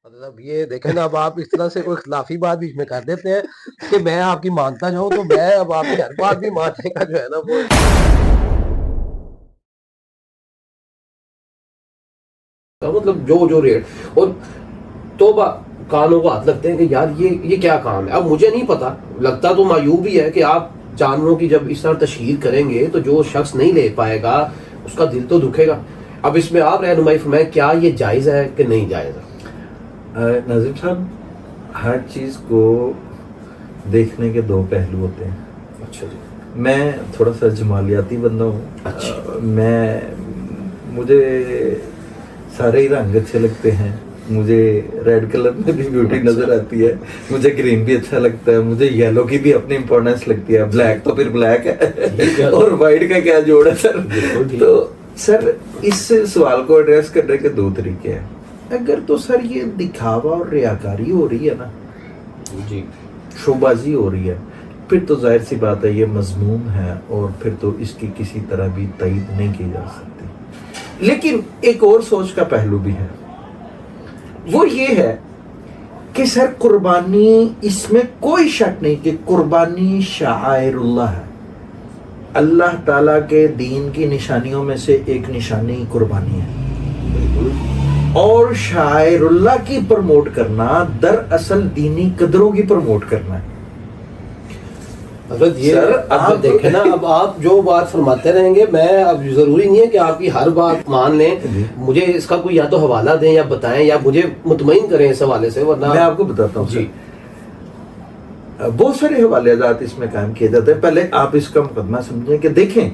مطلب یہ دیکھیں نا، اب آپ اس طرح سے کوئی خلافی بات بیچ میں کر دیتے ہیں کہ میں آپ کی مانتا جاؤں، تو میں اب آپ کی ہر بات بھی ماننے کا جو ہے نا وہ مطلب جو ریٹ اور توبہ کانوں کو ہاتھ لگتے ہیں کہ یار یہ کیا کام ہے. اب مجھے نہیں پتا، لگتا تو معیوب ہی ہے کہ آپ جانوروں کی جب اس طرح تشہیر کریں گے تو جو شخص نہیں لے پائے گا اس کا دل تو دکھے گا. اب اس میں آپ رہنمائی فرمائیں، کیا یہ جائز ہے کہ نہیں جائز ہے؟ ناظم صاحب، ہر چیز کو دیکھنے کے دو پہلو ہوتے ہیں. اچھا جی. میں تھوڑا سا جمالیاتی بندہ ہوں. اچھا. مجھے سارے ہی رنگ اچھے لگتے ہیں. مجھے ریڈ کلر میں بھی بیوٹی نظر آتی ہے، مجھے گرین بھی اچھا لگتا ہے، مجھے یلو کی بھی اپنی امپورٹنس لگتی ہے. بلیک تو پھر بلیک ہے اور وائٹ کا کیا جوڑ ہے سر. تو سر اس سوال کو ایڈریس کرنے کے دو طریقے ہیں. اگر تو سر یہ دکھاوا اور ریاکاری ہو رہی ہے نا جی، شوبازی ہو رہی ہے، پھر تو ظاہر سی بات ہے یہ مذموم ہے اور پھر تو اس کی کسی طرح بھی تائید نہیں کی جا سکتی. لیکن ایک اور سوچ کا پہلو بھی ہے، وہ یہ ہے کہ سر قربانی، اس میں کوئی شک نہیں کہ قربانی شعائر اللہ ہے. اللہ تعالیٰ کے دین کی نشانیوں میں سے ایک نشانی قربانی ہے. اور شاعر اللہ کی پروموٹ کرنا دراصل دینی قدروں کی پروموٹ کرنا ہے. حضرت یہ اب دیکھیں نا، اب آپ جو بات فرماتے رہیں گے، میں اب ضروری نہیں ہے کہ آپ کی ہر بات مان لیں. مجھے اس کا کوئی یا تو حوالہ دیں یا بتائیں یا مجھے مطمئن کریں اس حوالے سے، ورنہ میں آپ کو بتاتا ہوں. جی، بہت سارے حوالے جات اس میں قائم کیے جاتے ہیں. پہلے آپ اس کا مقدمہ سمجھیں کہ دیکھیں،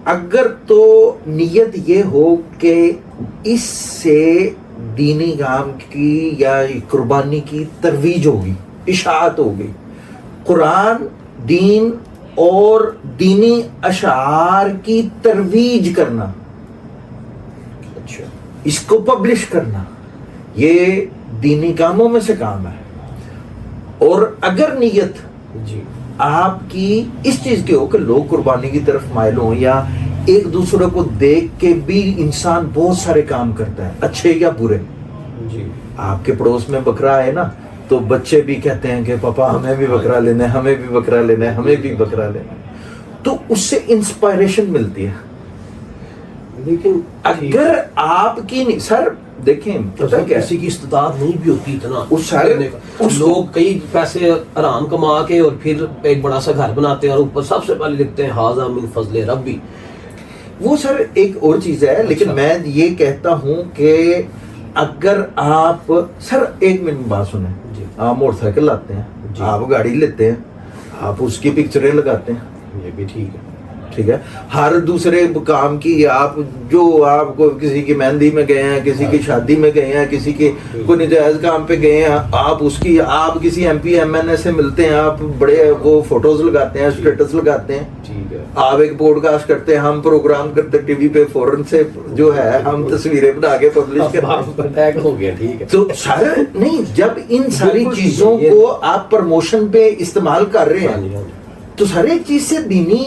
اگر تو نیت یہ ہو کہ اس سے دینی کام کی یا قربانی کی ترویج ہوگی، اشاعت ہوگی، قرآن، دین اور دینی اشعار کی ترویج کرنا، اچھا، اس کو پبلش کرنا، یہ دینی کاموں میں سے کام ہے. اور اگر نیت جی، آپ کی اس چیز کی ہو کہ لوگ قربانی کی طرف مائل ہوں، یا ایک دوسرے کو دیکھ کے بھی انسان بہت سارے کام کرتا ہے اچھے یا برے. جی، آپ کے پڑوس میں بکرا ہے نا، تو بچے بھی کہتے ہیں کہ پاپا ہمیں بھی بکرا لینا ہے، ہمیں بھی بکرا لینا ہے، ہمیں بھی بکرا لینا ہے. تو اس سے انسپائریشن ملتی ہے. لیکن اگر آپ کی نہیں سر، دیکھیں پتہ کیا ہے، کسی کی استطاعت نہیں بھی ہوتی اتنا اس سارے کرنے کا. لوگ کئی پیسے آرام کما کے اور پھر ایک بڑا سا گھر بناتے ہیں اور اوپر سب سے پہلے لکھتے ہیں ھذا من فضل ربی. وہ سر ایک اور چیز ہے. لیکن میں یہ کہتا ہوں کہ اگر آپ سر ایک منٹ بات سنیں، جی، آپ موٹر سائیکل لاتے ہیں، جی، آپ گاڑی لیتے ہیں، آپ اس کی پکچریں لگاتے ہیں، یہ بھی ٹھیک ہے. ٹھیک ہے. ہر دوسرے کام کی آپ جو آپ کو کسی کی مہندی میں گئے ہیں، کسی کی شادی میں گئے ہیں، کسی کے کوئی نجائز کام پہ گئے ہیں، آپ اس کی آپ کسی ایم پی ایم این اے سے ملتے ہیں، آپ بڑے وہ فوٹوز لگاتے ہیں، اسٹیٹس لگاتے ہیں. ٹھیک ہے. آپ ایک پوڈ کاسٹ کرتے ہیں، ہم پروگرام کرتے ٹی وی پہ، فورن سے جو ہے ہم تصویریں بنا کے پبلش کرتے ہیں. ہو گیا. ٹھیک ہے. تو سارے نہیں، جب ان ساری چیزوں کو آپ پروموشن پہ استعمال کر رہے ہیں تو ہر ایک چیز سے دینی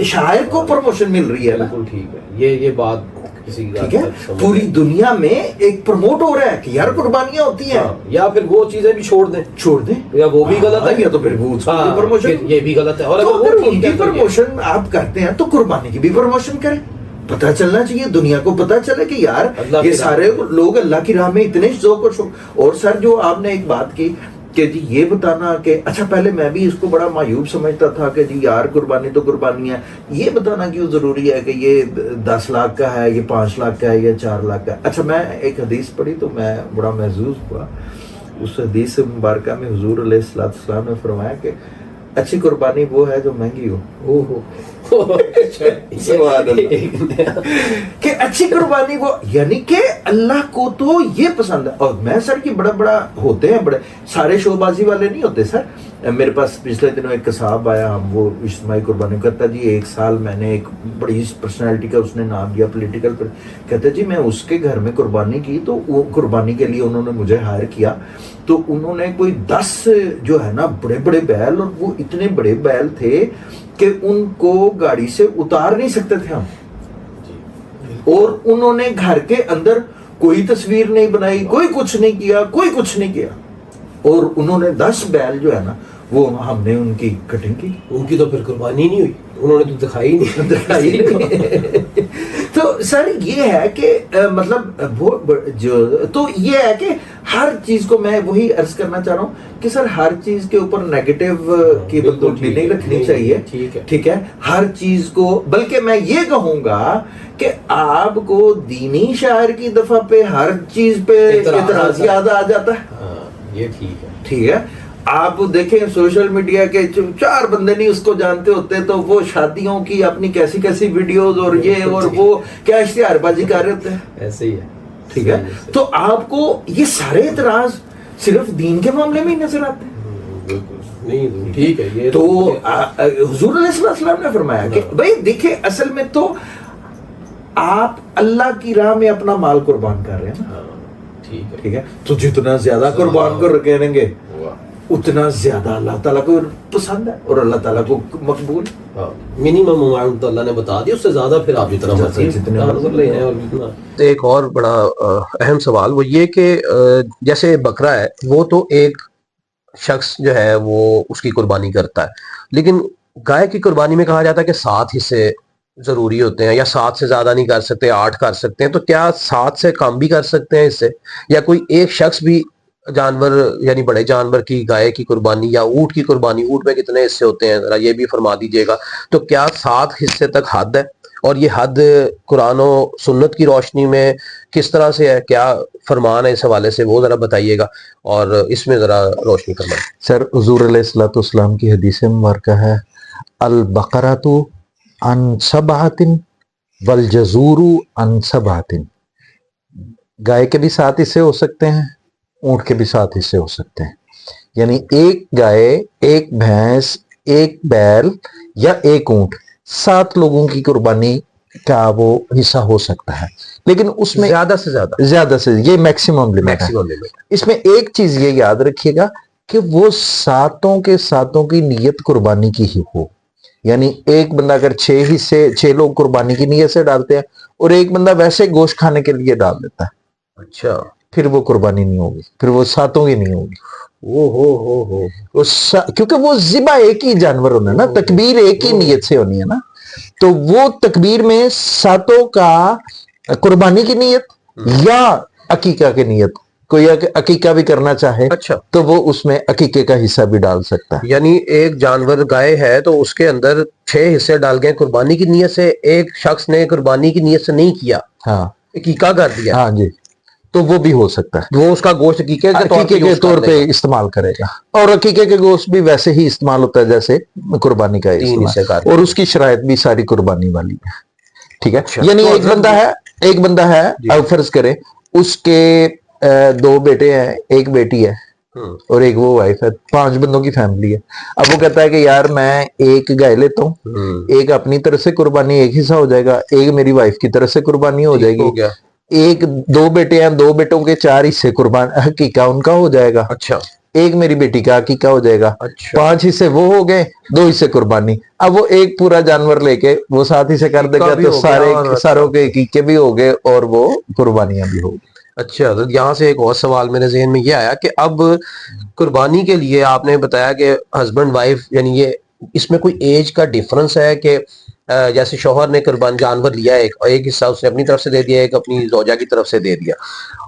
شاعر کو پروموشن مل رہی ہے. بالکل ٹھیک ہے. یہ بات کسی ٹھیک ہے. پوری دنیا میں ایک پروموٹ ہو رہا ہے کہ یار قربانیاں ہوتی ہیں، یا پھر وہ چیزیں بھی چھوڑ دیں، یا وہ بھی غلط ہے، یا تو پھر وہ پروموشن، یہ بھی غلط ہے. اور اگر ان کی پروموشن آپ کرتے ہیں تو قربانی کی بھی پروموشن کریں. پتہ چلنا چاہیے، دنیا کو پتہ چلے کہ یار یہ سارے لوگ اللہ کی راہ میں اتنے ذوق و شوق. اور سر جو آپ نے ایک بات کی کہ جی یہ بتانا کہ اچھا، پہلے میں بھی اس کو بڑا معیوب سمجھتا تھا کہ جی یار قربانی تو قربانی ہے، یہ بتانا کیوں ضروری ہے کہ یہ 10 لاکھ کا ہے، یہ 5 لاکھ کا ہے، یہ 4 لاکھ کا ہے. اچھا، میں ایک حدیث پڑھی تو میں بڑا محظوظ ہوا. اس حدیث مبارکہ میں حضور علیہ السلام نے فرمایا کہ اچھی قربانی وہ ہے جو مہنگی ہو. کہ اچھی قربانی وہ، یعنی کہ اللہ کو تو یہ پسند ہے. اور میں سر کی بڑا ہوتے ہیں، بڑے سارے شو بازی والے نہیں ہوتے سر. میرے پاس پچھلے دنوں ایک قصاب آیا، وہ اجتماعی قربانی کرتا جی 1 سال میں نے ایک بڑی پرسنالٹی کا اس نے نام دیا پولیٹیکل پر، کہتے جی میں اس کے گھر میں قربانی کی تو وہ قربانی کے لیے انہوں نے مجھے ہائر کیا، تو انہوں نے کوئی 10 جو ہے نا بڑے بیل، اور وہ اتنے بڑے بیل تھے کہ ان کو گاڑی سے اتار نہیں سکتے تھے ہم. اور انہوں نے گھر کے اندر کوئی تصویر نہیں بنائی, کوئی کچھ نہیں کیا, کوئی کچھ نہیں کیا. اور انہوں نے 10 بیل جو ہے نا وہ ہم نے ان کی کٹنگ کی. ان کی تو پھر قربانی نہیں ہوئی, انہوں نے تو دکھائی نہیں. تو سر یہ ہے کہ مطلب وہ جو تو یہ ہے کہ ہر چیز کو میں وہی عرض کرنا چاہ رہا ہوں کہ سر ہر چیز کے اوپر نیگیٹو کی بندوقی نہیں رکھنی چاہیے. ٹھیک ہے, ہر چیز کو, بلکہ میں یہ کہوں گا کہ آپ کو دینی شاعر کی دفعہ پہ ہر چیز پہ اعتراض یاد آ جاتا ہے. یہ ٹھیک ہے, ٹھیک ہے. آپ دیکھیں سوشل میڈیا کے 4 بندے نہیں اس کو جانتے ہوتے تو وہ شادیوں کی اپنی کیسی کیسی ویڈیوز اور یہ اور وہ کیا اشتہار بازی کر رہے ہوتے ہیں. ایسے ہی ہے. ٹھیک ہے, تو آپ کو یہ سارے اعتراض صرف دین کے معاملے میں ہی نظر آتے ہیں. نہیں ٹھیک ہے. یہ تو حضور علیہ السلام نے فرمایا کہ بھائی دیکھیں اصل میں تو آپ اللہ کی راہ میں اپنا مال قربان کر رہے ہیں نا. ٹھیک ہے, تو جتنا زیادہ قربان کر کریں گے اتنا زیادہ اللہ تعالیٰ کو پسند ہے اور اللہ تعالیٰ کو مقبول. منیمم اماؤنٹ تو اللہ نے بتا دی, اس سے زیادہ پھر آپ جتنا مرضی نظر لے ہیں. اور جتنا ایک اور بڑا اہم سوال وہ یہ کہ جیسے بکرا ہے وہ تو ایک شخص جو ہے وہ اس کی قربانی کرتا ہے, لیکن گائے کی قربانی میں کہا جاتا ہے کہ 7 حصے ضروری ہوتے ہیں, یا 7 سے زیادہ نہیں کر سکتے, 8 کر سکتے ہیں. تو کیا 7 سے کم بھی کر سکتے ہیں اس سے, یا کوئی ایک شخص بھی جانور یعنی بڑے جانور کی گائے کی قربانی یا اونٹ کی قربانی, اونٹ میں کتنے حصے ہوتے ہیں ذرا یہ بھی فرما دیجیے گا. تو کیا 7 حصے تک حد ہے, اور یہ حد قرآن و سنت کی روشنی میں کس طرح سے ہے, کیا فرمان ہے اس حوالے سے, وہ ذرا بتائیے گا اور اس میں ذرا روشنی فرمائیں. سر حضور علیہ السلام کی حدیث مبارکہ ہے البقرۃ عن 7 والجزور عن 7. گائے کے بھی 7 حصے ہو سکتے ہیں, اونٹ کے بھی 7 حصے ہو سکتے ہیں. یعنی ایک گائے, ایک بھینس, ایک بیل یا ایک اونٹ 7 لوگوں کی قربانی کا وہ حصہ ہو سکتا ہے, لیکن اس میں زیادہ سے یہ میکسیمم لمٹ ہے. اس میں ایک چیز یہ یاد رکھیے گا کہ وہ 7 کے 7 کی نیت قربانی کی ہی ہو. یعنی ایک بندہ اگر 6 لوگ قربانی کی نیت سے ڈالتے ہیں اور ایک بندہ ویسے گوشت کھانے کے لیے ڈال دیتا ہے, اچھا, پھر وہ قربانی نہیں ہوگی, پھر وہ 7 کی نہیں ہوگی. کیونکہ وہ ذبح ایک ہی جانور ہونا ہے نا, تکبیر ایک ہی نیت سے ہونی ہے نا. تو وہ تکبیر میں 7 کا قربانی کی نیت یا عقیقہ کی نیت, کوئی عقیقہ بھی کرنا چاہے اچھا تو وہ اس میں عقیقے کا حصہ بھی ڈال سکتا ہے. یعنی ایک جانور گائے ہے تو اس کے اندر 6 حصے ڈال گئے قربانی کی نیت سے, ایک شخص نے قربانی کی نیت سے نہیں کیا, ہاں عقیقہ کر دیا, ہاں جی, تو وہ بھی ہو سکتا ہے. وہ اس کا گوشت عقیقے کے طور پہ استعمال کرے گا, اور عقیقے کے گوشت بھی ویسے ہی استعمال ہوتا ہے جیسے قربانی کا استعمال, اور اس کی شرائط بھی ساری قربانی والی ہے. ٹھیک ہے, یعنی ایک بندہ ہے اب فرض کریں اس کے 2 بیٹے ہیں, ایک بیٹی ہے اور ایک وہ وائف ہے, 5 بندوں کی فیملی ہے. اب وہ کہتا ہے کہ یار میں ایک گائے لیتا ہوں, ایک اپنی طرف سے قربانی ایک حصہ ہو جائے گا, ایک میری وائف کی طرف سے قربانی ہو جائے گی, ایک 2 بیٹے ہیں, 2 بیٹوں کے 4 حصے قربان حقیقہ ان کا ہو جائے گا. اچھا, ایک میری بیٹی کا عقیقہ ہو جائے گا. 5 حصے وہ ہو گئے, 2 حصے قربانی. اب وہ ایک پورا جانور لے کے وہ 7 حصے کر دے گا تو ساروں کے عقیقے بھی ہو گئے اور وہ قربانیاں بھی ہو گئی. اچھا, تو یہاں سے ایک اور سوال میرے ذہن میں یہ آیا کہ اب قربانی کے لیے آپ نے بتایا کہ ہسبینڈ وائف یعنی یہ اس میں کوئی ایج کا ڈیفرنس ہے کہ جیسے شوہر نے قربان جانور لیا ایک حصہ اس نے اپنی طرف سے دے دیا, ایک اپنی زوجہ کی طرف سے دے دیا,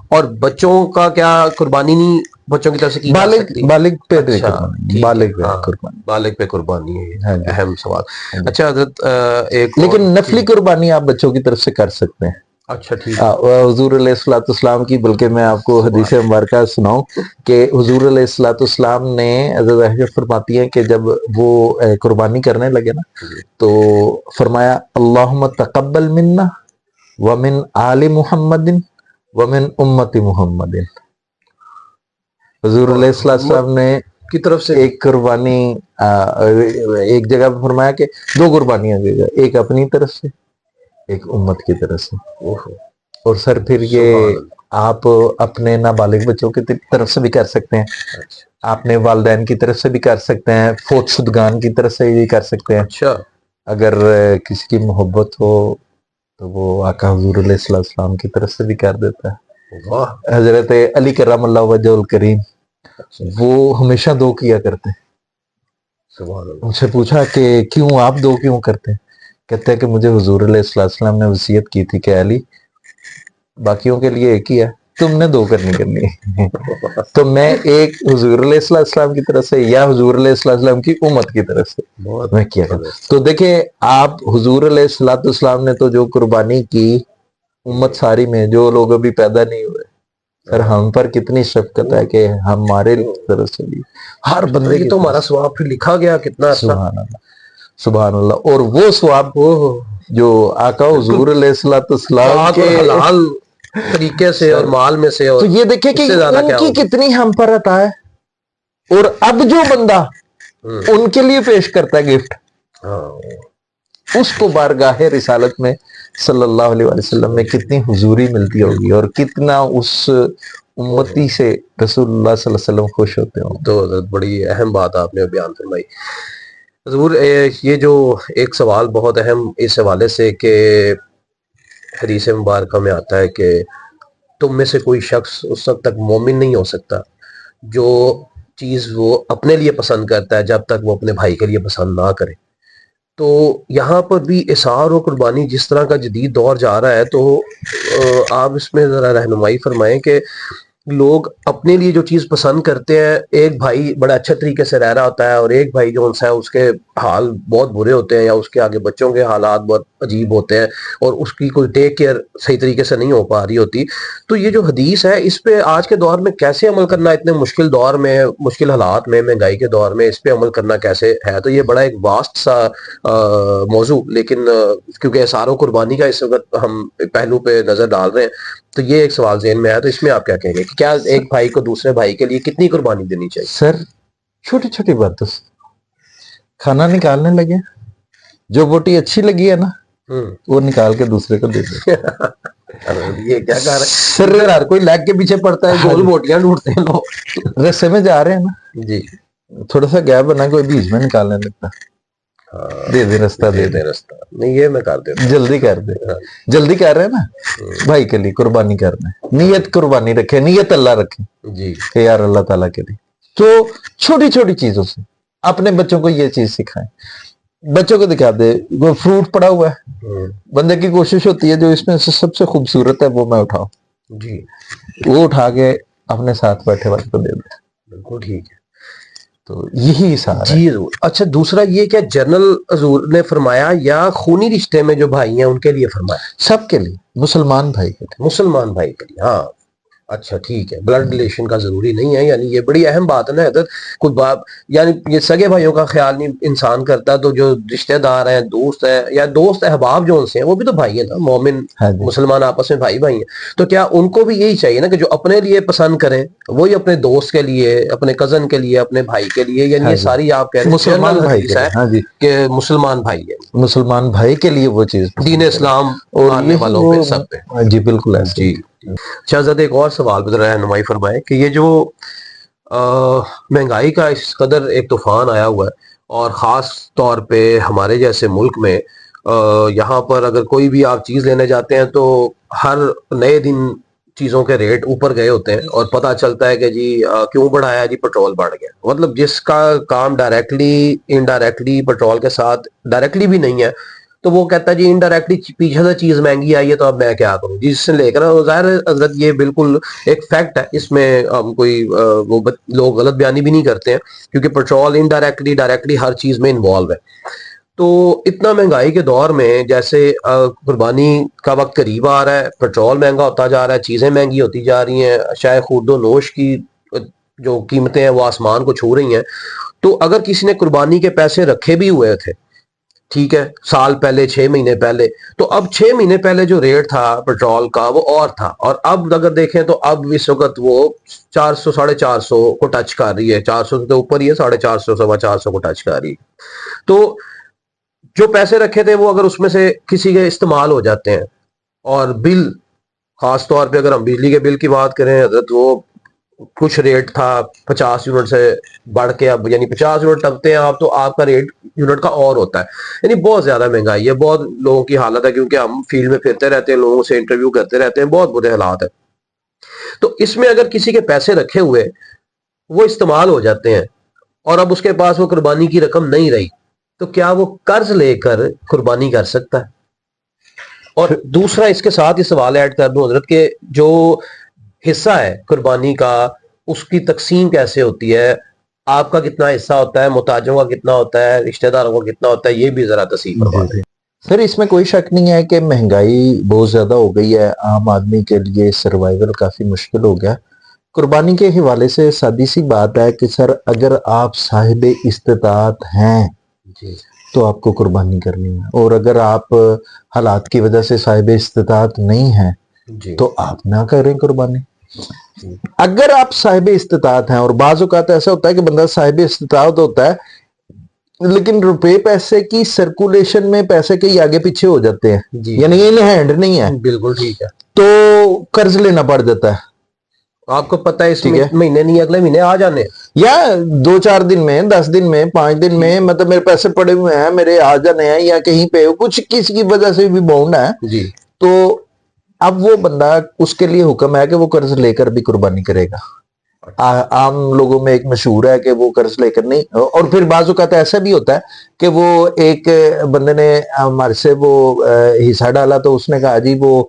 اور بچوں کا کیا قربانی نہیں بچوں کی طرف سے کی جا سکتی؟ بالغ پہ قربانی ہے, اہم سوال. اچھا حضرت, ایک لیکن نفلی قربانی آپ بچوں کی طرف سے کر سکتے ہیں. اچھا ٹھیک, حضور علیہ السلام کی, بلکہ میں آپ کو حدیث مبارکہ سناؤں کہ حضور علیہ السلام نے حضرت عائشہ فرماتی ہیں کہ جب وہ قربانی کرنے لگے نا تو فرمایا اللہم تقبل منا ومن آل محمد ومن امت محمد. حضور علیہ السلام نے کی طرف سے ایک قربانی ایک جگہ پہ فرمایا کہ 2 قربانیاں دے گا, ایک اپنی طرف سے ایک امت کی طرف سے. اور سر پھر یہ آپ اپنے نابالغ بچوں کی طرف سے بھی کر سکتے ہیں, آپ نے والدین کی طرف سے بھی کر سکتے ہیں, فوت شدگان کی طرف سے بھی کر سکتے ہیں. اچھا, اگر کسی کی محبت ہو تو وہ آقا حضور علیہ السلام کی طرف سے بھی کر دیتا ہے. واہ حضرت علی کرم اللہ وجہ الکریم وہ ہمیشہ دو کیا کرتے. سبحان اللہ. ان سے پوچھا کہ کیوں آپ دو کیوں کرتے؟ کہتے ہیں کہ مجھے حضور علیہ السلام نے وصیت کی تھی کہ علی باقیوں کے لیے ایک ہی ہے, تم نے دو کرنی ہے. تو میں ایک حضور علیہ السلام کی طرف سے یا حضور علیہ السلام کی امت کی طرف سے بہت میں کیا کروں. تو دیکھیں آپ حضور علیہ السلام نے تو جو قربانی کی امت ساری میں, جو لوگ ابھی پیدا نہیں ہوئے, سر ہم پر کتنی شفقت ہے کہ ہمارے طرف سے بھی ہر بندے یہ کی تو ہمارا ثواب پھر لکھا گیا کتنا عرصہ. سبحان اللہ سبحان اللہ. اور وہ ثواب جو آقا حضور علیہ السلام پاک اور حلال طریقے سے اور مال میں سے, اور تو یہ دیکھیں کہ اس سے زیادہ ان کیا کی ہوگا. کتنی ہم پر عطا ہے. اور اب جو بندہ ان کے لیے پیش کرتا ہے گفٹ, اس کو بارگاہ رسالت میں صلی اللہ علیہ وسلم میں کتنی حضوری ملتی ہوگی اور کتنا اس امتی سے رسول اللہ صلی اللہ علیہ وسلم خوش ہوتے ہوں. تو حضرت بڑی اہم بات آپ نے بیان فرمائی. حضور یہ جو ایک سوال بہت اہم اس حوالے سے کہ حدیث مبارکہ میں آتا ہے کہ تم میں سے کوئی شخص اس وقت تک مومن نہیں ہو سکتا جو چیز وہ اپنے لیے پسند کرتا ہے جب تک وہ اپنے بھائی کے لیے پسند نہ کرے. تو یہاں پر بھی اثار و قربانی جس طرح کا جدید دور جا رہا ہے, تو آپ اس میں ذرا رہنمائی فرمائیں کہ لوگ اپنے لیے جو چیز پسند کرتے ہیں, ایک بھائی بڑا اچھے طریقے سے رہ رہا ہوتا ہے اور ایک بھائی جو ہے اس کے حال بہت برے ہوتے ہیں یا اس کے آگے بچوں کے حالات بہت عجیب ہوتے ہیں اور اس کی کوئی ٹیک کیئر صحیح طریقے سے نہیں ہو پا رہی ہوتی. تو یہ جو حدیث ہے اس پہ آج کے دور میں کیسے عمل کرنا, اتنے مشکل دور میں, مشکل حالات میں, مہنگائی کے دور میں اس پہ عمل کرنا کیسے ہے؟ تو یہ بڑا ایک واسٹ سا موضوع, لیکن کیونکہ اثار و قربانی کا اس وقت ہم پہلو پہ نظر ڈال رہے ہیں, تو یہ ایک سوال ذہن میں آیا. تو اس میں آپ کیا کہیں گے کہ کیا ایک بھائی کو دوسرے بھائی کے لیے کتنی قربانی دینی چاہیے؟ سر چھوٹی چھوٹی باتوں سے کھانا نکالنے لگے, جو بوٹی اچھی لگی ہے نا وہ نکال کے دوسرے کو دے دے. یہ کیا کہہ رہے ہیں سر ہر کوئی لیگ کے پیچھے پڑتا ہے, گول بوٹیاں ڈھونڈتے ہیں لوگ. رستے میں جا رہے ہیں نا جی تھوڑا سا گیپ بنا کوئی بیچ میں نکالنے لگتا, دے دے رستہ دے دے, رستہ نہیں, یہ میں کر دیتا ہوں. جلدی کر دے, جلدی کر رہے ہیں نا بھائی کے لیے قربانی کرنا ہے, نیت قربانی رکھے, نیت اللہ رکھے جی کہ یار اللہ تعالیٰ کے لیے. تو چھوٹی چھوٹی چیزوں سے اپنے بچوں کو یہ چیز سکھائیں. بچوں کو دکھا دے, وہ فروٹ پڑا ہوا ہے, بندے کی کوشش ہوتی ہے جو اس میں سے سب سے خوبصورت ہے وہ میں اٹھاؤں, جی وہ اٹھا کے اپنے ساتھ بیٹھے والے کو دے دے. بالکل ٹھیک ہے. تو یہی سارا جی ضرور. اچھا دوسرا یہ کہ جنرل حضور نے فرمایا یا خونی رشتے میں جو بھائی ہیں ان کے لیے فرمایا؟ سب کے لیے, مسلمان بھائی کے لیے. مسلمان بھائی کے لیے, ہاں اچھا ٹھیک ہے. بلڈ ریلیشن کا ضروری نہیں ہے, یعنی یہ بڑی اہم بات ہے نا حضرت. کوئی باپ یعنی یہ سگے بھائیوں کا خیال نہیں انسان کرتا, تو جو رشتہ دار ہیں, دوست ہیں یا دوست احباب جو ان سے ہیں وہ بھی تو بھائی ہیں نا, مومن مسلمان آپس میں بھائی بھائی ہیں. تو کیا ان کو بھی یہی چاہیے نا کہ جو اپنے لیے پسند کریں وہی اپنے دوست کے لیے, اپنے کزن کے لیے, اپنے بھائی کے لیے, یعنی یہ ساری آپ کہہ رہے ہیں مسلمان بھائی کے ہے کہ مسلمان بھائی ہے, مسلمان بھائی کے لیے وہ چیز دین اسلام ماننے والوں پہ سب پہ. جی بالکل ایسے. جی اچھا حضرت ایک اور سوال پہ رہنمائی فرمائے کہ یہ جو مہنگائی کا اس قدر ایک طوفان آیا ہوا ہے, اور خاص طور پہ ہمارے جیسے ملک میں یہاں پر اگر کوئی بھی آپ چیز لینے جاتے ہیں تو ہر نئے دن چیزوں کے ریٹ اوپر گئے ہوتے ہیں, اور پتہ چلتا ہے کہ جی کیوں بڑھایا, جی پیٹرول بڑھ گیا. مطلب جس کا کام ڈائریکٹلی انڈائریکٹلی پیٹرول کے ساتھ ڈائریکٹلی بھی نہیں ہے تو وہ کہتا ہے جی انڈائریکٹلی پیچھے سے چیز مہنگی آئی ہے تو اب میں کیا کروں, جس سے لے کر ظاہر حضرت یہ بالکل ایک فیکٹ ہے, اس میں کوئی وہ لوگ غلط بیانی بھی نہیں کرتے ہیں, کیونکہ پیٹرول انڈائریکٹلی ڈائریکٹلی ہر چیز میں انوالو ہے. تو اتنا مہنگائی کے دور میں جیسے قربانی کا وقت قریب آ رہا ہے, پیٹرول مہنگا ہوتا جا رہا ہے, چیزیں مہنگی ہوتی جا رہی ہیں, شاید خورد و نوش کی جو قیمتیں ہیں وہ آسمان کو چھو رہی ہیں. تو اگر کسی نے قربانی کے پیسے رکھے بھی ہوئے تھے, ٹھیک ہے, سال پہلے 6 مہینے پہلے, تو اب 6 مہینے پہلے جو ریٹ تھا پیٹرول کا وہ اور تھا, اور اب اگر دیکھیں تو اب اس وقت وہ 400 450 کو ٹچ کر رہی ہے, 400 سے اوپر ہی ہے, 450 450 کو ٹچ کر رہی ہے. تو جو پیسے رکھے تھے وہ اگر اس میں سے کسی کے استعمال ہو جاتے ہیں, اور بل خاص طور پہ اگر ہم بجلی کے بل کی بات کریں حضرت, وہ کچھ ریٹ تھا 50 یونٹ سے بڑھ کے اب یعنی 50 یونٹ ٹپتے ہیں آپ تو آپ کا ریٹ یونٹ کا اور ہوتا ہے, یعنی بہت زیادہ مہنگائی ہے. بہت لوگوں کی حالت ہے, کیونکہ ہم فیلڈ میں پھرتے رہتے ہیں, لوگوں سے انٹرویو کرتے رہتے ہیں, بہت برے حالات ہیں. تو اس میں اگر کسی کے پیسے رکھے ہوئے وہ استعمال ہو جاتے ہیں اور اب اس کے پاس وہ قربانی کی رقم نہیں رہی, تو کیا وہ قرض لے کر قربانی کر سکتا ہے؟ اور دوسرا اس کے ساتھ یہ سوال ایڈ کر دوں حضرت کہ جو حصہ ہے قربانی کا اس کی تقسیم کیسے ہوتی ہے, آپ کا کتنا حصہ ہوتا ہے, محتاجوں کا کتنا ہوتا ہے, رشتہ داروں کا کتنا ہوتا ہے, یہ بھی ذرا تفصیل فرما دیں. سر اس میں کوئی شک نہیں ہے کہ مہنگائی بہت زیادہ ہو گئی ہے, عام آدمی کے لیے سروائیول کافی مشکل ہو گیا. قربانی کے حوالے سے سادی سی بات ہے کہ سر اگر آپ صاحب استطاعت ہیں تو آپ کو قربانی کرنی ہے, اور اگر آپ حالات کی وجہ سے صاحب استطاعت نہیں ہیں تو آپ نہ کریں قربانی. اگر آپ صاحب استطاعت ہیں, اور بعض اوقات ایسا ہوتا ہے کہ بندہ صاحب استطاعت ہوتا ہے لیکن روپے پیسے کی سرکولیشن میں پیسے کے ہی آگے پیچھے ہو جاتے ہیں, یعنی ان ہینڈ نہیں ہے, بالکل ٹھیک ہے, تو قرض لینا پڑ جاتا ہے. آپ کو پتہ ہے اس مہینے نہیں اگلے مہینے آ جانے, یا 2-4 دن میں, 10 دن میں, 5 دن میں, مطلب میرے پیسے پڑے ہوئے ہیں, میرے آ جانے ہیں, یا کہیں پہ کچھ کسی کی وجہ سے بھی باؤنڈ ہے, تو اب وہ بندہ, اس کے لیے حکم ہے کہ وہ قرض لے کر بھی قربانی کرے گا. عام لوگوں میں ایک مشہور ہے کہ وہ قرض لے کر نہیں, اور پھر بعض اوقات ایسا بھی ہوتا ہے کہ وہ ایک بندے نے ہمارے سے وہ حصہ ڈالا تو اس نے کہا جی وہ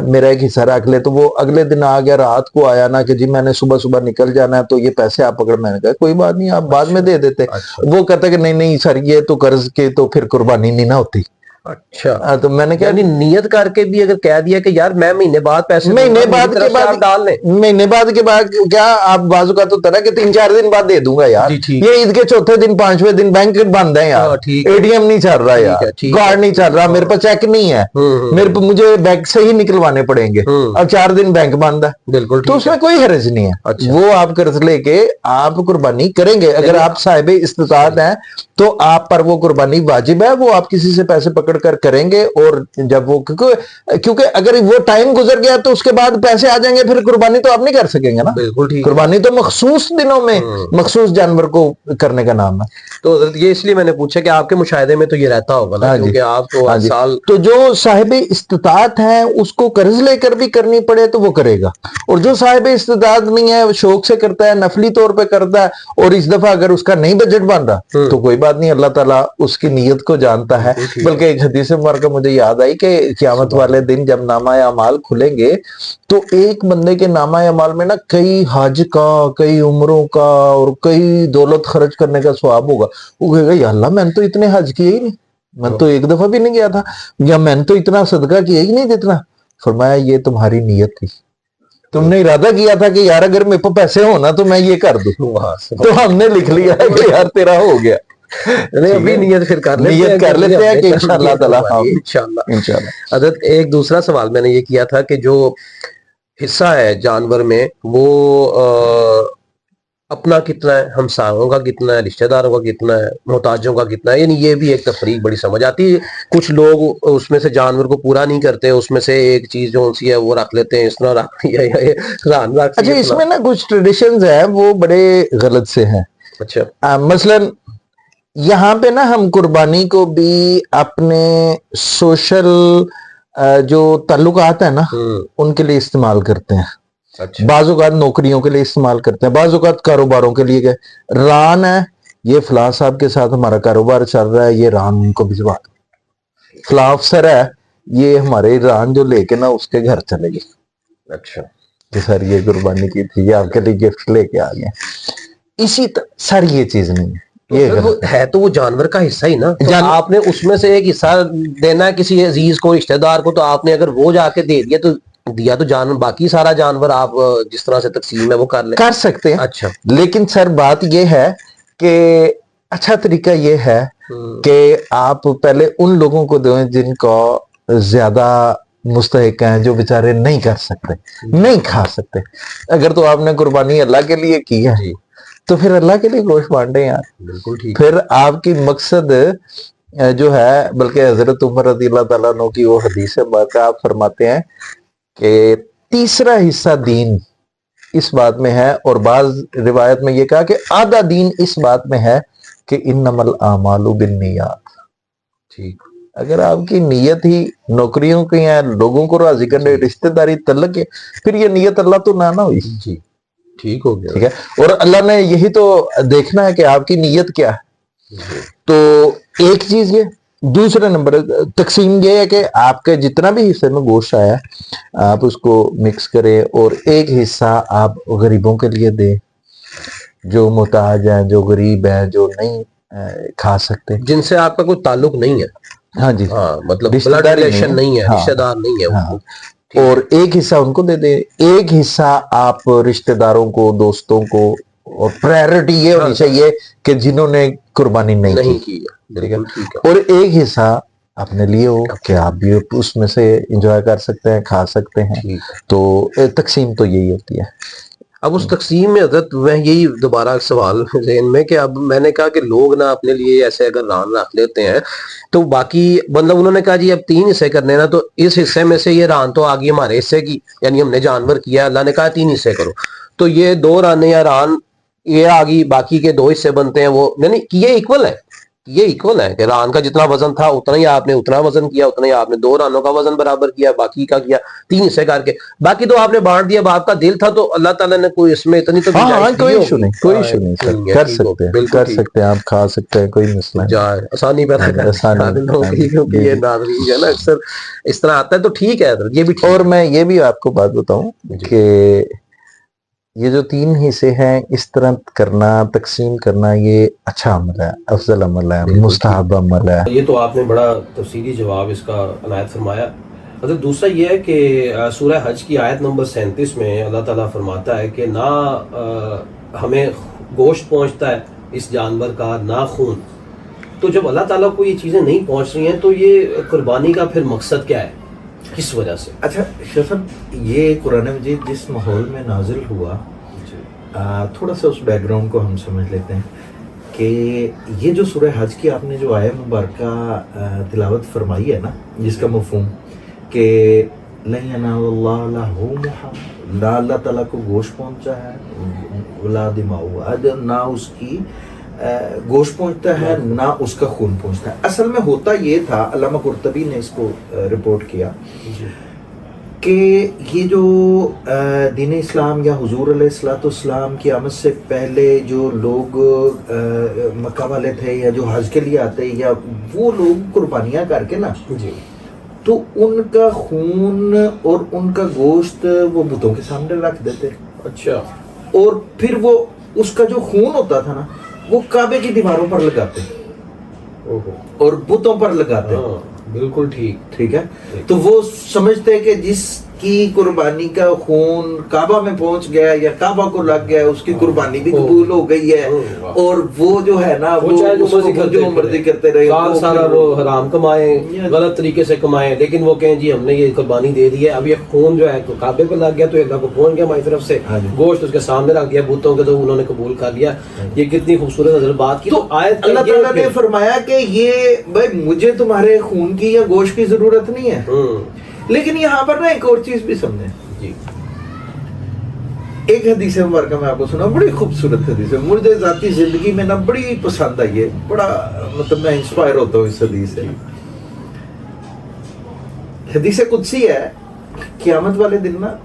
میرا ایک حصہ رکھ لے, تو وہ اگلے دن آ گیا, رات کو آیا نا کہ جی میں نے صبح صبح نکل جانا ہے تو یہ پیسے آپ پکڑ. میں نے کہا کوئی بات نہیں, آپ بعد میں دے دیتے. وہ کہتا کہ نہیں سر یہ تو قرض کے تو پھر قربانی نہیں نہ ہوتی. اچھا, تو میں نے کہا نیت کر کے بھی اگر کہہ دیا کہ یار میں مہینے بعد پیسے مہینے بعد کے بعد کیا آپ بعض اوقات ہوتا ہے کہ 3-4 دن بعد دے دوں گا یار, یہ عید کے چوتھے دن 5ویں دن بینک بند ہے یار, اے ٹی ایم نہیں چل رہا یار, کارڈ نہیں چل رہا, میرے پاس چیک نہیں ہے, میرے پاس مجھے بینک سے ہی نکلوانے پڑیں گے, اب 4 دن بینک بند ہے, بالکل تو اس میں کوئی حرج نہیں ہے. وہ آپ قرض لے کے آپ قربانی کریں گے, اگر آپ صاحب استطاعت ہیں تو آپ پر وہ قربانی واجب ہے, وہ آپ کسی سے پیسے پکڑ کر کریں گے. اور جب وہ کیونکہ اگر وہ ٹائم گزر گیا تو اس کے بعد پیسے آ جائیں گے, پھر قربانی تو آپ نہیں کر سکیں گے نا. قربانی تو مخصوص دنوں میں مخصوص جانور کو کرنے کا نام ہے. تو حضرت یہ اس لیے میں نے پوچھا کہ آپ کے مشاہدے میں تو یہ رہتا ہوگا نا, کیونکہ آپ تو ہر سال, تو جو صاحب استطاعت ہے اس کو قرض لے کر بھی کرنی پڑے تو وہ کرے گا, اور جو صاحب استطاعت نہیں ہے شوق سے کرتا ہے, نفلی طور پہ کرتا ہے, اور اس دفعہ اگر اس کا نہیں بجٹ بن رہا تو کوئی بات نہیں, اللہ تعالیٰ اس کی نیت کو جانتا ہے. بلکہ ایک حدیث مبارکہ مجھے یاد آئی کہ قیامت والے دن جب نامہ اعمال کھلیں گے تو ایک بندے کے نامہ اعمال میں نا کئی حج کا, کئی عمروں کا, اور کئی دولت خرچ کرنے کا ثواب ہوگا. وہ کہے گا یا اللہ میں نے تو اتنے حج کیے ہی نہیں, میں تو ایک دفعہ بھی نہیں گیا تھا, یا میں نے تو اتنا صدقہ کیا ہی نہیں جتنا. فرمایا یہ تمہاری نیت تھی, تم نے ارادہ کیا تھا کہ یار اگر میرے پاس پیسے ہونا تو میں یہ کر دوں, تو ہم نے لکھ لیا ہے کہ یار تیرا ہو گیا. ابھی نیت پھر کر لیتے ہیں کہ انشاءاللہ تعالیٰ انشاءاللہ. حضرت ایک دوسرا سوال میں نے یہ کیا تھا کہ جو حصہ ہے جانور میں وہ اپنا کتنا ہے, ہمسایوں کا کتنا ہے, رشتہ داروں کا کتنا ہے, محتاجوں کا کتنا ہے, یعنی یہ بھی ایک تفریق بڑی سمجھ آتی ہے. کچھ لوگ اس میں سے جانور کو پورا نہیں کرتے, اس میں سے ایک چیز جو سی ہے وہ رکھ لیتے ہیں, اس طرح رکھ دیا. اچھا اس میں نا کچھ ٹریڈیشنز ہیں وہ بڑے غلط سے ہیں. اچھا مثلاً یہاں پہ نا ہم قربانی کو بھی اپنے سوشل جو تعلقات ہیں نا ان کے لیے استعمال کرتے ہیں. بعض اوقات نوکریوں کے لیے استعمال کرتے ہیں, بعض اوقات کاروباروں کے لیے. ران ہے, یہ فلاں صاحب کے ساتھ ہمارا کاروبار چل رہا ہے, یہ ران ان کو بھجوا دو. فلاں افسر ہے, یہ ہمارے ران جو لے کے نا اس کے گھر چلے گئے. اچھا کہ سر یہ قربانی کی تھی, یہ آپ کے لیے گفٹ لے کے آ گئے. اسی سر یہ چیز نہیں ہے, تو وہ جانور کا حصہ ہی نا. آپ نے اس میں سے ایک حصہ دینا ہے کسی عزیز کو, رشتہ دار کو, تو آپ نے اگر وہ جا کے دے دیا تو دیا تو جانور, باقی سارا جانور آپ جس طرح سے تقسیم ہے وہ کر لیں, کر سکتے ہیں. اچھا لیکن سر بات یہ ہے کہ اچھا طریقہ یہ ہے کہ آپ پہلے ان لوگوں کو دیں جن کو زیادہ مستحق ہیں, جو بیچارے نہیں کر سکتے, نہیں کھا سکتے. اگر تو آپ نے قربانی اللہ کے لیے کی ہے تو پھر اللہ کے لیے گوشت بانٹیں یار. بالکل ٹھیک. پھر آپ کی مقصد جو ہے, بلکہ حضرت عمر رضی اللہ تعالیٰ عنہ کی وہ حدیث ہے, آپ فرماتے ہیں کہ تیسرا حصہ دین اس بات میں ہے, اور بعض روایت میں یہ کہا کہ آدھا دین اس بات میں ہے کہ انما الاعمال بالنیات. ٹھیک. اگر آپ کی نیت ہی نوکریوں کی یا لوگوں کو راضی کرنے رشتہ داری تعلق ہے, پھر یہ نیت اللہ تو نہ ہوئی. جی ٹھیک ہو گیا. ٹھیک ہے, اور اللہ نے یہی تو دیکھنا ہے کہ آپ کی نیت کیا ہے. تو ایک چیز یہ. دوسرا نمبر تقسیم یہ ہے کہ آپ کے جتنا بھی حصے میں گوشت آیا آپ اس کو مکس کریں اور ایک حصہ آپ غریبوں کے لیے دیں, جو محتاج ہیں, جو غریب ہیں, جو نہیں کھا سکتے, جن سے آپ کا کوئی تعلق نہیں ہے. ہاں جی, ہاں مطلب رشتہ بلڈ داری ریلیشن نہیں ہے, ہاں, رشتہ دار نہیں ہے. ہاں, اور ایک حصہ ان کو دے دیں, ایک حصہ آپ رشتہ داروں کو, دوستوں کو, اور پرائرٹی یہ ہونی چاہیے کہ جنہوں نے قربانی نہیں کی. بالکل ٹھیک ہے. اور ایک حصہ اپنے لیے ہو کہ آپ بھی اس میں سے انجوائے کر سکتے ہیں, کھا سکتے ہیں. تو تقسیم تو یہی ہوتی ہے. اب اس تقسیم میں حضرت میں یہی دوبارہ سوال ذہن میں کہ اب میں نے کہا کہ لوگ نا اپنے لیے ایسے اگر ران رکھ لیتے ہیں تو باقی مطلب انہوں نے کہا جی اب 3 حصے کرنے نا, تو اس حصے میں سے یہ ران تو آگئی ہمارے حصے کی, یعنی ہم نے جانور کیا, اللہ نے کہا 3 حصے کرو, تو یہ 2 رانے یا ران یہ آگئی, باقی کے 2 حصے بنتے ہیں وہ, یعنی یہ ایکول ہے. یہ ایکول ہے کہ ران کا جتنا وزن تھا اتنا ہی آپ نے اتنا وزن کیا, اتنا ہی آپ نے 2 رانوں کا وزن برابر کیا, باقی کا کیا 3 حصے کر کے, باقی تو آپ نے بانٹ دیا. اب آپ کا دل تھا تو اللہ تعالیٰ نے کوئی اس میں اتنی تو کوئی ایشو نہیں, کوئی ایشو نہیں سر, کر سکتے ہیں, کر سکتے ہیں, آپ کھا سکتے ہیں, کوئی مسئلہ نہیں. آسانی پیدا کر دی کیونکہ یہ ناظرین جو ہے نا اکثر اس طرح آتا ہے, تو ٹھیک ہے یہ بھی. اور میں یہ بھی آپ کو بات بتاؤں کہ یہ جو 3 حصے ہیں اس طرح کرنا, تقسیم کرنا, یہ اچھا عمل ہے, افضل عمل ہے, مستحب عمل ہے. یہ تو آپ نے بڑا تفصیلی جواب اس کا عنایت فرمایا. حضرت دوسرا یہ ہے کہ سورہ حج کی آیت نمبر 37 میں اللہ تعالیٰ فرماتا ہے کہ نہ ہمیں گوشت پہنچتا ہے اس جانور کا, نہ خون. تو جب اللہ تعالیٰ کو یہ چیزیں نہیں پہنچ رہی ہیں تو یہ قربانی کا پھر مقصد کیا ہے, کس وجہ سے؟ اچھا شاہ صاحب, یہ قرآن مجید جس ماحول میں نازل ہوا تھوڑا سا اس بیک گراؤنڈ کو ہم سمجھ لیتے ہیں کہ یہ جو سورہ حج کی آپ نے جو آیت مبارکہ تلاوت فرمائی ہے نا, جس کا مفہوم کہ لَن يَنَالَ اللَّهَ لُحُومُهَا, نہ اللہ تعالیٰ کو گوشت پہنچا ہے, وَلَا دِمَاؤُهَا, نہ اس کی گوشت پہنچتا ہے, نہ اس کا خون پہنچتا ہے. اصل میں ہوتا یہ تھا, علامہ قرطبی نے اس کو رپورٹ کیا کہ یہ جو دین اسلام یا حضور علیہ الصلوۃ والسلام کی آمد سے پہلے جو لوگ مکہ والے تھے یا جو حج کے لیے آتے یا وہ لوگ قربانیاں کر کے نا, تو ان کا خون اور ان کا گوشت وہ بتوں کے سامنے رکھ دیتے. اچھا. اور پھر وہ اس کا جو خون ہوتا تھا نا وہ کعبے کی دیواروں پر لگاتے اور بتوں پر لگاتے. بالکل ٹھیک ہے. تو وہ سمجھتے کہ جس کی قربانی کا خون کعبہ میں پہنچ گیا یا کعبہ کو لگ گیا, اس کی قربانی بھی قبول ہو گئی ہے, اور وہ جو ہے نا وہ جو مرضی کرتے رہے, سارا وہ حرام کمائیں, غلط طریقے سے کمائیں, لیکن وہ کہیں جی ہم نے یہ قربانی دے دی ہے, اب یہ خون جو ہے کعبے پہ لگ گیا تو اللہ کو پہنچ گیا ہماری طرف سے, گوشت اس کے سامنے رکھ دیا بتوں کے, تو انہوں نے قبول کر لیا. یہ کتنی خوبصورت نظر بات کی. تو آیت اللہ تعالیٰ نے فرمایا کہ یہ بھائی مجھے تمہارے خون کی یا گوشت کی ضرورت نہیں ہے, لیکن یہاں پر نا ایک اور چیز بھی سمجھیں. ایک حدیث مبارکہ میں آپ کو سنا, بڑی خوبصورت حدیث ہے, مجھے ذاتی زندگی میں نا بڑی پسند آئی ہے, بڑا مطلب میں انسپائر ہوتا ہوں اس حدیث سے. حدیث قدسی ہے, قیامت والے دن نا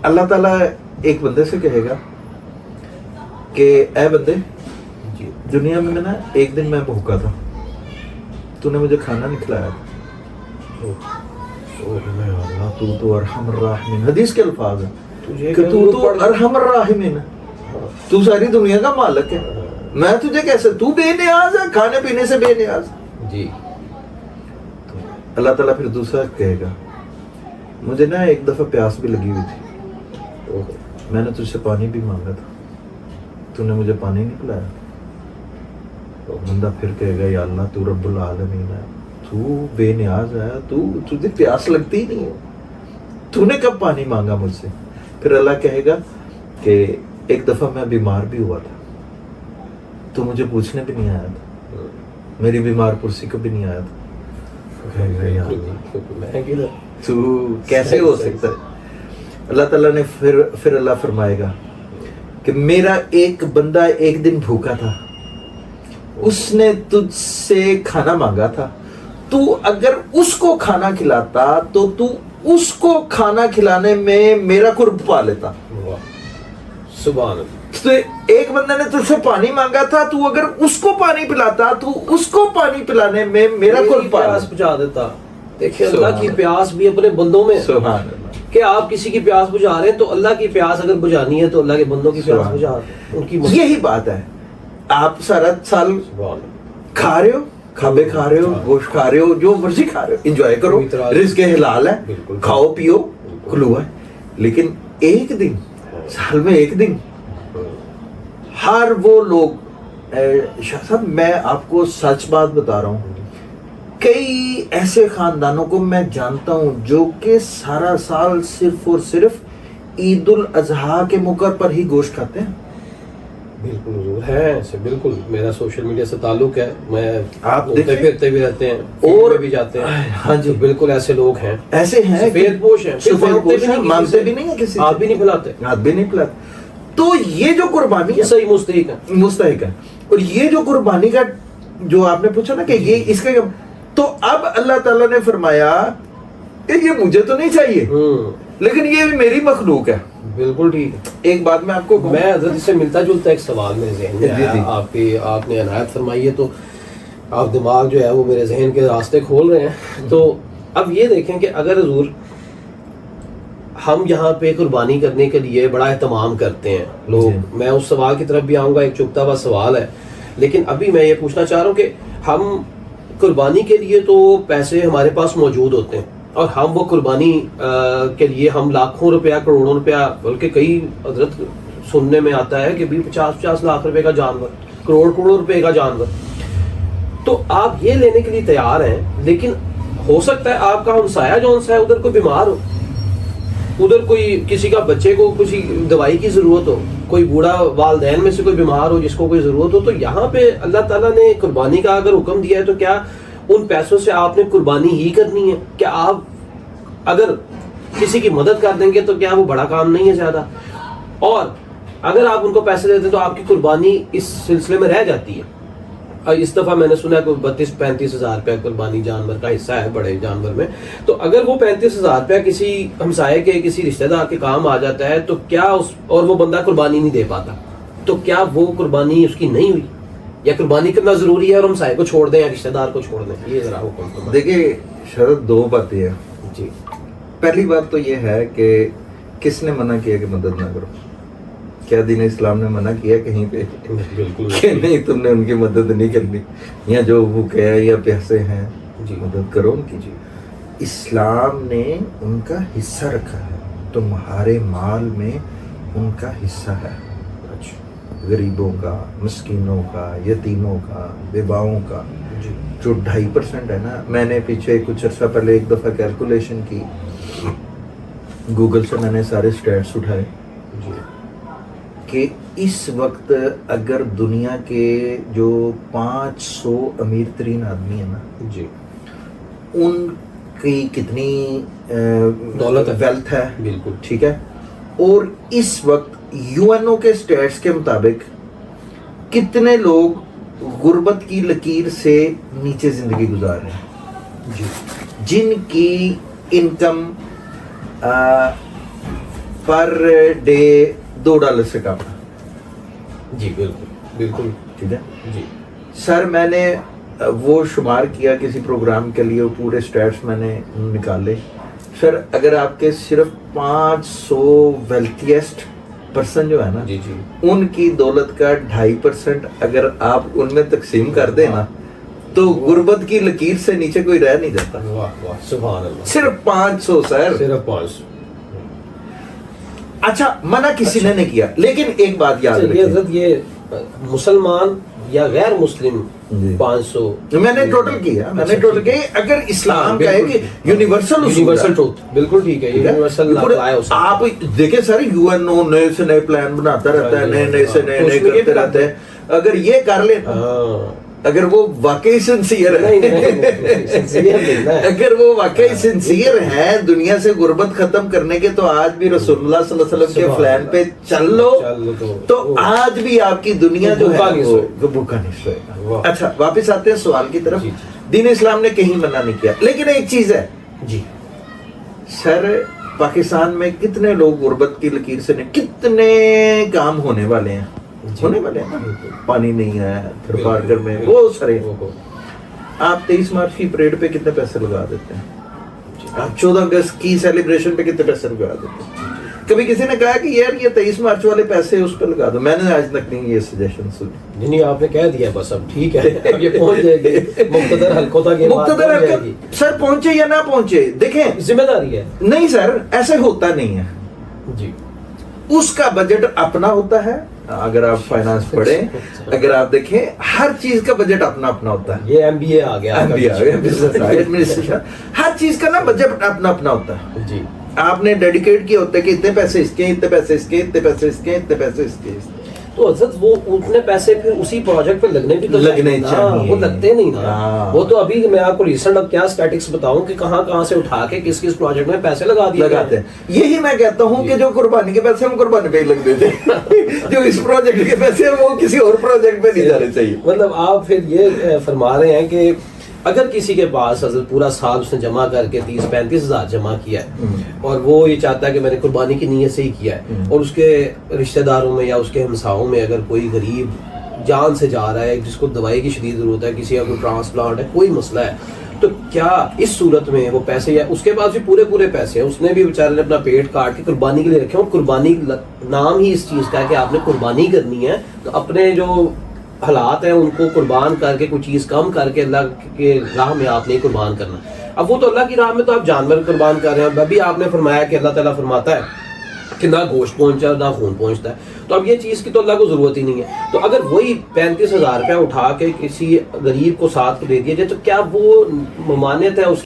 اللہ تعالیٰ ایک بندے سے کہے گا کہ اے بندے, دنیا میں نا ایک دن میں بھوکا تھا, تو نے مجھے کھانا نہیں کھلایا تھا. تو ارحم الراحمین, حدیث کے الفاظ ہیں کہ تو ارحم الراحمین, تو ساری دنیا کا مالک ہے, میں تجھے کیسے, تو بے نیاز ہے, کھانے پینے سے بے نیاز. جی. اللہ تعالیٰ پھر دوسرا کہے گا, مجھے نا ایک دفعہ پیاس بھی لگی ہوئی تھی, میں نے تجھ سے پانی بھی مانگا تھا, تو نے مجھے پانی نہیں پلایا. بندہ پھر کہے گا یا اللہ تو رب العالمین ہے, تو بے نیاز ہے, تجھے پیاس لگتی ہی نہیں ہے, تو نے کب پانی مانگا مجھ سے. پھر اللہ کہے گا کہ ایک دفعہ میں بیمار بھی ہوا تھا, تو مجھے پوچھنے بھی نہیں آیا تھا, میری بیمار پرسی کو بھی نہیں آیا تھا. تو کیسے ہو سکتا ہے. اللہ تعالیٰ نے پھر اللہ فرمائے گا کہ میرا ایک بندہ ایک دن بھوکا تھا, اس نے تجھ سے کھانا مانگا تھا, تو اگر اس کو کھانا کھلاتا تو تو اس کو کھانا کھلانے میں میرا قرب پا لیتا. سبحان اللہ. تو ایک بندے نے تجھ سے پانی مانگا تھا, تو اگر اس کو پانی پلاتا تو اس کو پانی پلانے میں میرا قرب پا پیاس بجھا دیتا. دیکھیں اللہ کی پیاس بھی اپنے بندوں میں, سبحان اللہ, کہ آپ کسی کی پیاس بجھا رہے ہیں تو اللہ کی پیاس اگر بجھانی ہے تو اللہ کے بندوں کی پیاس بجھا ان کی یہی بات ہے. آپ سارا سال کھا رہے ہو, کھابے کھا رہے ہو, گوشت کھا رہے ہو, جو مرضی کھا رہے ہو, انجوائے کرو, رزق حلال ہے, کھاؤ پیو کھلو ہے. لیکن ایک دن, سال میں ایک دن, ہر وہ لوگ, شاہ صاحب میں آپ کو سچ بات بتا رہا ہوں, کئی ایسے خاندانوں کو میں جانتا ہوں جو کہ سارا سال صرف اور صرف عید الاضحیٰ کے موقع پر ہی گوشت کھاتے ہیں. بالکل حضور ہے ایسے, بالکل. میرا سوشل میڈیا سے تعلق ہے, میں آپ گھومتے پھرتے بھی رہتے ہیں اور بھی جاتے ہیں. ہاں جی, بالکل ایسے لوگ ہیں, ایسے ہیں سفید پوش ہیں, سفید پوش ہیں, مانگتے بھی نہیں ہیں کسی, آپ بھی نہیں پلاتے, آپ بھی نہیں پلاتے. تو یہ جو قربانی ہے صحیح مستحق ہے, مستحق ہے. اور یہ جو قربانی کا جو آپ نے پوچھا نا کہ یہ اس کا, تو اب اللہ تعالیٰ نے فرمایا کہ یہ مجھے تو نہیں چاہیے لیکن یہ میری مخلوق ہے. بالکل ٹھیک ہے. ایک بات میں آپ کو کہوں, میں حضرت سے ملتا جلتا ایک سوال میرے ذہن میں آیا, آپ نے عنایت فرمائی ہے تو آپ دماغ جو ہے وہ میرے ذہن کے راستے کھول رہے ہیں. تو اب یہ دیکھیں کہ اگر حضور ہم یہاں پہ قربانی کرنے کے لیے بڑا اہتمام کرتے ہیں لوگ, میں اس سوال کی طرف بھی آؤں گا, ایک چپتا ہوا سوال ہے, لیکن ابھی میں یہ پوچھنا چاہ رہا ہوں کہ ہم قربانی کے لیے تو پیسے ہمارے پاس موجود ہوتے ہیں اور ہم وہ قربانی کے لیے ہم لاکھوں روپیہ, کروڑوں روپیہ, بلکہ کئی حضرت سننے میں آتا ہے کہ بھی 50 لاکھ روپے کا جانور, کروڑوں روپے کا جانور, تو آپ یہ لینے کے لیے تیار ہیں, لیکن ہو سکتا ہے آپ کا ہمسایہ جو ہے ادھر کوئی بیمار ہو, ادھر کوئی کسی کا بچے کو کسی دوائی کی ضرورت ہو, کوئی بوڑھا والدین میں سے کوئی بیمار ہو جس کو کوئی ضرورت ہو. تو یہاں پہ اللہ تعالیٰ نے قربانی کا اگر حکم دیا ہے تو کیا ان پیسوں سے آپ نے قربانی ہی کرنی ہے؟ کیا آپ اگر کسی کی مدد کر دیں گے تو کیا وہ بڑا کام نہیں ہے زیادہ؟ اور اگر آپ ان کو پیسے دیتے ہیں تو آپ کی قربانی اس سلسلے میں رہ جاتی ہے. اس دفعہ میں نے سنا کہ 32-35 ہزار روپیہ قربانی جانور کا حصہ ہے بڑے جانور میں. تو اگر وہ 35 ہزار روپیہ کسی ہمسائے کے, کسی رشتہ دار کے کام آ جاتا ہے تو کیا اس, اور وہ بندہ قربانی نہیں دے پاتا, تو کیا وہ قربانی اس کی نہیں ہوئی؟ یا قربانی کرنا ضروری ہے اور ہمسائے کو چھوڑ دیں یا رشتہ دار کو چھوڑ دیں؟ یہ ذرا حکم. دیکھیے شرط دو باتیں ہیں. جی, پہلی بات تو یہ ہے کہ کس نے منع کیا کہ مدد نہ کرو؟ کیا دین اسلام نے منع کیا کہیں پہ کہ نہیں تم نے ان کی مدد نہیں کرنی, یا جو بھوکے ہیں یا پیاسے ہیں مدد کرو ان کی؟ جی, اسلام نے ان کا حصہ رکھا ہے, تمہارے مال میں ان کا حصہ ہے. غریبوں کا, مسکینوں کا, یتیموں کا, بیواؤں کا, جو 2.5% ہے نا. میں نے پیچھے کچھ عرصہ پہلے ایک دفعہ کیلکولیشن کی, گوگل سے میں نے سارے سٹیٹس اٹھائے کہ اس وقت اگر دنیا کے جو 500 امیر ترین آدمی ہیں نا, جی, ان کی کتنی دولت ویلتھ ہے, بالکل ٹھیک ہے, اور اس وقت یو این او کے سٹیٹس کے مطابق کتنے لوگ غربت کی لکیر سے نیچے زندگی گزار رہے ہیں, جی, جن کی انکم پر ڈے $2 سے کم ہے. جی, بالکل بالکل ٹھیک ہے. جی سر میں نے وہ شمار کیا کسی پروگرام کے لیے, پورے سٹیٹس میں نے نکالے. سر اگر آپ کے صرف 500 ویلتھیسٹ پرسن جو ہے نا, جی, جی, ان کی دولت کا 2.5% اگر آپ ان میں تقسیم کر دیں نا, تو غربت کی لکیر سے نیچے کوئی رہ نہیں جاتا. واہ واہ, سبحان اللہ. صرف 500 سر, صرف 500. اچھا منع کسی نے نہیں کیا, لیکن ایک بات یاد یہ رکھیں, حضرت یہ مسلمان یا غیر مسلم 500 میں نے ٹوٹل کیا, میں نے ٹوٹل کیا. اگر اسلام کہے کہ یونیورسل ٹروتھ, بالکل ٹھیک ہے, یونیورسل آپ دیکھیں سر, یو این او نئے سے نئے پلان بناتا رہتا ہے, نئے سے نئے کرتے رہتے ہیں. اگر یہ کر لیں, اگر وہ واقعی سنسیئر ہے, اگر وہ واقعی سنسیئر ہے دنیا سے غربت ختم کرنے کے, تو آج بھی رسول اللہ صلی اللہ علیہ وسلم کے پلان پہ چل لو, تو آج بھی آپ کی دنیا جو ہے وہ بھوکا نہیں سوئے گا. اچھا واپس آتے ہیں سوال کی طرف. دین اسلام نے کہیں منع نہیں کیا. لیکن ایک چیز ہے جی سر, پاکستان میں کتنے لوگ غربت کی لکیر سے کتنے کام ہونے والے ہیں, ہونے والے ہیں نا. پانی نہیں ہے پھر بارگر میں بہت سارے. آپ 23 مارچ کی پریڈ پہ کتنے پیسے لگا دیتے ہیں, آپ 14 اگست کی سیلیبریشن پہ کتنے پیسے لگا دیتے ہیں. کبھی کسی نے کہا کہ یار یہ 23 مارچ والے پیسے اس پہ لگا دو, میں نے آج تک نہیں یہ سجیشن سنی. نہیں آپ نے کہہ دیا بس, اب ٹھیک ہے یہ پہنچ جائے گی مقتدر حلقوں تک, مقتدر حلقہ سر پہنچے یا نہ پہنچے دیکھیں ذمہ داری ہے. نہیں سر ایسے ہوتا نہیں ہے جی, اس کا بجٹ اپنا ہوتا ہے. اگر آپ فائنانس پڑھیں, اگر آپ دیکھیں ہر چیز کا بجٹ اپنا اپنا ہوتا ہے. یہ MBA آ گیا, بزنس ایڈمنسٹریشن, ہر چیز کا نا بجٹ اپنا اپنا ہوتا ہے. جی آپ نے ڈیڈیکیٹ کیا ہوتا ہے کہ اتنے پیسے اس کے, اتنے پیسے اس کے, اتنے پیسے اس کے, اتنے پیسے اس کے. تو حضرت وہ اتنے پیسے پھر اسی پروجیکٹ پہ لگنے بھی تو لگنے چاہیے, وہ لگتے نہیں نا. وہ تو ابھی میں آپ کو ریسنٹ اب کیا اسٹیٹکس بتاؤں کہ کہاں کہاں سے اٹھا کے کس کس پروجیکٹ میں پیسے لگا دیے لگاتے ہیں. یہی میں کہتا ہوں کہ جو قربانی کے پیسے ہم قربانی پہ ہی لگ دیتے ہیں, جو اس پروجیکٹ کے پیسے ہیں وہ کسی اور پروجیکٹ پہ نہیں جانے چاہیے. مطلب آپ پھر یہ فرما رہے ہیں کہ اگر کسی کے پاس حضرت پورا سال اس نے جمع کر کے 30-35 ہزار جمع کیا ہے اور وہ یہ چاہتا ہے کہ میں نے قربانی کی نیت سے ہی کیا ہے, اور اس کے رشتہ داروں میں یا اس کے ہمساؤں میں اگر کوئی غریب جان سے جا رہا ہے, جس کو دوائی کی شدید ضرورت ہے, کسی کا کوئی ٹرانسپلانٹ ہے, کوئی مسئلہ ہے, تو کیا اس صورت میں وہ پیسے, یا اس کے پاس بھی پورے پیسے ہیں, اس نے بھی بیچارے نے اپنا پیٹ کاٹ کے قربانی کے لیے رکھے, اور قربانی نام ہی اس چیز کا ہے کہ آپ نے قربانی کرنی ہے, تو اپنے جو حالات ہیں ان کو قربان کر کے کوئی چیز کم کر کے اللہ کے راہ میں آپ نے قربان کرنا. اب وہ تو اللہ کی راہ میں تو آپ جانور قربان کر رہے ہیں. ابھی آپ نے فرمایا کہ اللہ تعالیٰ فرماتا ہے کہ نہ گوشت پہنچا نہ خون پہنچتا ہے, تو اب یہ چیز کی تو اللہ کو ضرورت ہی نہیں ہے. تو اگر وہی 35,000 روپیہ اٹھا کے کسی غریب کو ساتھ دے دیا جائے تو کیا وہ ممانعت ہے اس